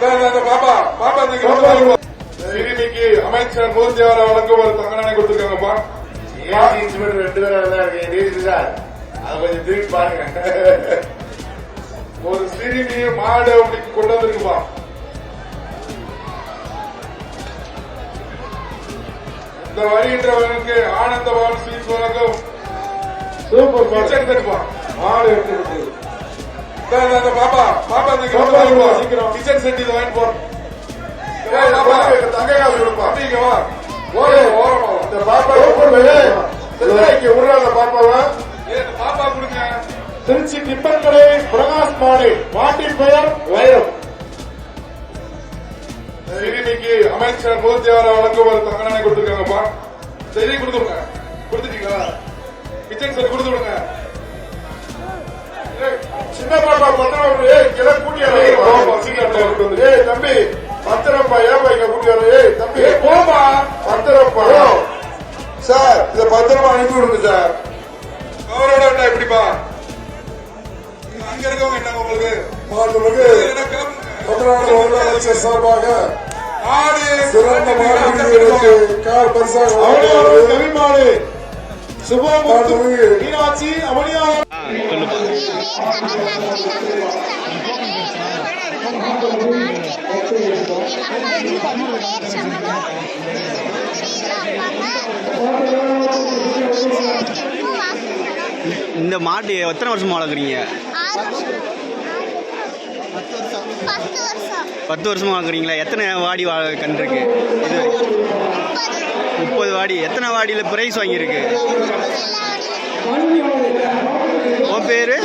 பாப்பா பாப்பா சிறுமிக்கு அமைச்சர் மூர்த்தியார வழங்குவார் தங்கநாணை கொடுத்திருக்காங்கப்பா. 2 பேரும் தான் இருக்கு சார். அதை கொஞ்சம் திருப்பி பாருங்க. ஒரு சிறுமியை மாடு அப்படிக்கு கொண்டு வந்திருக்குப்பா. இந்த வருகின்றவர்களுக்கு ஆனந்தவான் ஸ்வீட்ஸ் வழங்கும் சூப்பர் கிச்சன் செட்டுப்பா. மாடு எடுத்து பாப்பா பாப்பா சீக்கிரம் கிச்சன் செட் இது வாங்கி போறோம். தங்கையா கொடுப்பா. அப்படிங்கவா ஓரமா இந்த பாப்பா உருளாத பாப்பாவா பாப்பா கொடுங்க. திருச்சி திப்பன்கடை பிரகாஷ் மாடு மாட்டின் பெயர் வைரம். சிறுமிக்கு அமைச்சர் மூர்த்தியார வழங்குவார் தங்கநாணை கொடுத்திருக்காங்கப்பா. சரி கொடுத்துருங்க. கொடுத்துட்டீங்களா? கிச்சன் செட் கொடுத்து விடுங்க. சின்ன பாப்பா பத்திரம் கூட்டி தம்பி பத்திரப்பா ஏப்பா இங்க கூட்டி வர தம்பி போமா பத்திரப்பா சார் இத பத்திரமா அனுப்பி விடுங்க சார். அவரோட எப்படிப்பா அங்க இருக்கவங்க என்ன உங்களுக்கு முதலமைச்சர் சார்பாக ஆடு சிறந்த மாடு கார் பரிசாக கவிமாடு சுபமாடு மீனாட்சி அமணியார் இந்த மாட்டு எத்தனை வருஷமா வளர்க்குறீங்க? 10 வருஷமா வளர்க்குறீங்களா? எத்தனை வாடி கண்டிருக்கு? இது 30 வாடி. எத்தனை வாடியில் பிரைஸ் வாங்கியிருக்கு? உன் பேரு?